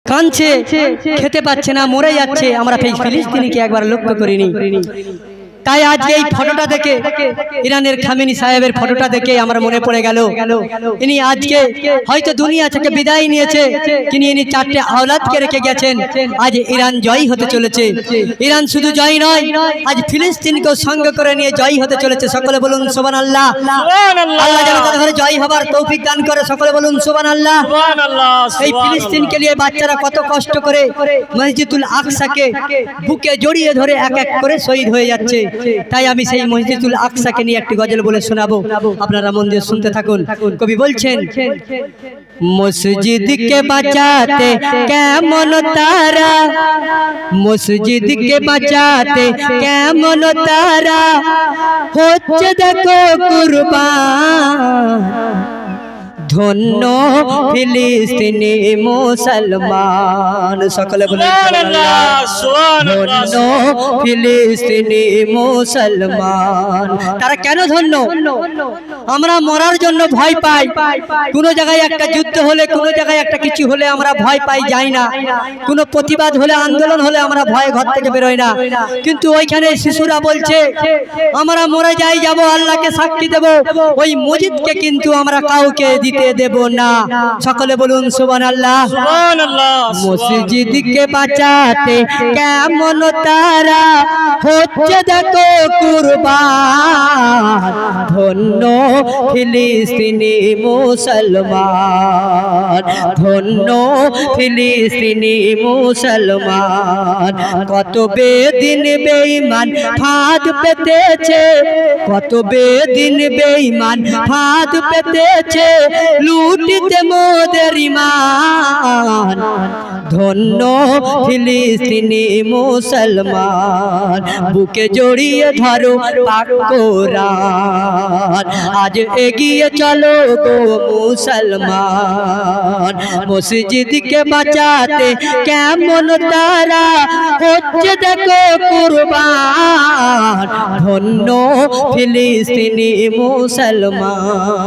কাঁদছে, খেতে পাচ্ছে না, মরে যাচ্ছে। আমরা ফিলিস্তিনিকে একবার লক্ষ্য করিনি। তাই আজকে এই ফটোটা দেখে, ইরানের খামেনি সাহেবের ফটোটা দেখে আমার মনে পড়ে গেল, ইনি আজকে হয়তো দুনিয়া থেকে বিদায় নিয়েছে, কিন্তু ইনি 4টে আওলাদকে রেখে গেছেন। আজ ইরান জয় হতে চলেছে। ইরান শুধু জয় নয়, আজ ফিলিস্তিনকেও সঙ্গে করে নিয়ে জয় হতে চলেছে। সকলে বলুন সুবহানাল্লাহ। আল্লাহ যেন তাদের ঘরে জয় হবার তৌফিক দান করে। সকলে বলুন সুবহানাল্লাহ। এই ফিলিস্তিনকে নিয়ে বাচ্চারা কত কষ্ট করে মসজিদুল আকসাকে বুকে জড়িয়ে ধরে এক এক করে শহীদ হয়ে যাচ্ছে। তাই আমি সেই মসজিদুল আকসাকে নিয়ে একটি গজল বলে শোনাবো, আপনারা মন দিয়ে শুনতে থাকুন। কবি বলছেন, মসজিদকে বাঁচাতে কেমন তারা, মসজিদকে বাঁচাতে কেমন তারা হচ্ছে দেখো কুরবান। ধন্য ফিলিস্তিনি মুসলমান। সকলে বলুন ধন্য ফিলিস্তিনি মুসলমান। তারা কেন ধন্য? আমরা মরার জন্য ভয় পাই। কোন জায়গায় একটা যুদ্ধ হলে, কোন জায়গায় একটা কিছু হলে আমরা ভয় পাই, যাই না। কোন প্রতিবাদ হলে, আন্দোলন হলে আমরা ভয়ে ঘর থেকে বেরোই না। কিন্তু ওইখানে শিশুরা বলছে আমরা মরে যাই, যাব, আল্লাহকে সাক্ষী দেব, ওই মসজিদকে কিন্তু আমরা কাউকে দিতে দেব না। সকলে বলুন সুবহানাল্লাহ। মসজিদকে বাঁচাতে কেমন তারা হচ্ছে দেখো কুরবান। ধন্য ফিলিস্তিনি মুসলমান, ধন্য ফিলিস্তিনি মুসলমান। কত বেদিন বেঈমান ফাঁদ পেতেছে, কত বেদিন বেঈমান ফাঁদ পেতেছে লুটিতে মোদের ঈমান। ধন্য ফিলিস্তিনি মুসলমান, বুকে জড়িয়ে ধরো পাক কোরআন। আজ এগিয়ে চলো গো মুসলমান, মসজিদকে বাঁচাতে কেমন তারা হচ্ছে দেখো কুরবান। ধন্য ফিলিস্তিনি মুসলমান।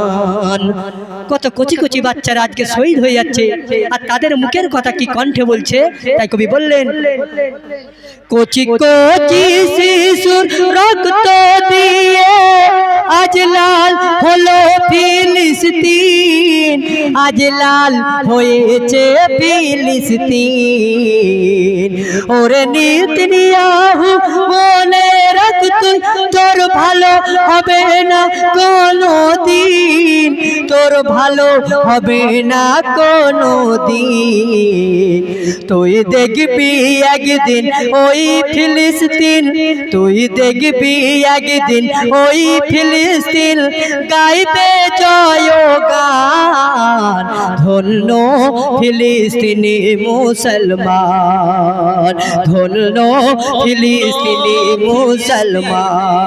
কত কচি কচি বাচ্চারা আজকে শহীদ হয়ে যাচ্ছে, আর তাদের মুখের কথা কি কণ্ঠে বলছে। তাই কবি বললেন, কচি কচি শিশুর রক্ত দিয়ে আজ লাল হলো ফিলিস্তিন, আজ লাল হয়েছে ফিলিস্তিন। ওরে নেতানিয়াহু মনে রাখ তুই, তোর ভালো হবে না কোনো দিন, তোর ভালো হবে না কোনো দিন। তুই দেখবি একদিন ওই ফিলিস্তিন, তুই দেখবি একদিন ওই ফিলিস্তিন গাইবে জয়গান। ধন্য ফিলিস্তিনি মুসলমান, ধন্য ফিলিস্তিনি মুসলমান।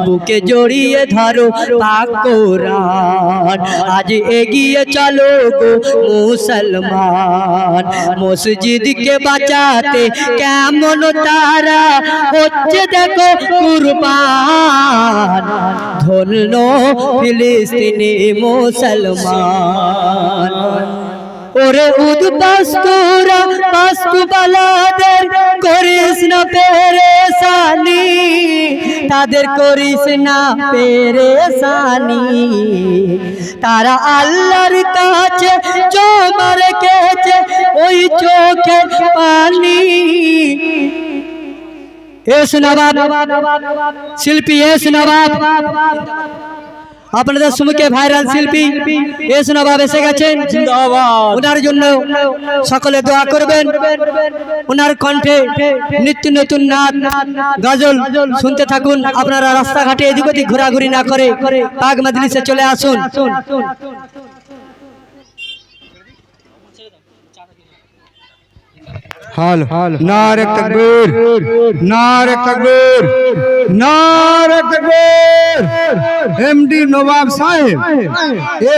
বুকে জড়িয়ে ধরো পাক কোরআন। আজ এগিয়ে চলো গো মুসলমান, মসজিদকে বাঁচাতে কেমন তারা হচ্ছে দেখো কুরবান। ধন্য ফিলিস্তিনি মুসলমান। ওরে উদ্বাস্তুরা বাস্তুবালাদের করিস না পেরেশানি, তাদের করিস না পেরেশানি। তারা আল্লাহর কাছে জমা রেখেছে ওই চোখে পানি। এস নবাব শিল্পী, এস নবাব, আপনাদের সম্মুখে ভাইরাল শিল্পী এস নবাব এসে গেছেন। ওনার জন্য সকলে দোয়া করবেন। ওনার কণ্ঠে নিত্য নতুন নাচ গজল শুনতে থাকুন। আপনারা রাস্তাঘাটে এদিক ওদিক ঘোরাঘুরি না করে পাক মজলিসে চলে আসুন। हाल नारे तकबीर, नारे तकबीर, नारे तकबीर। एमडी नवाब साहेब।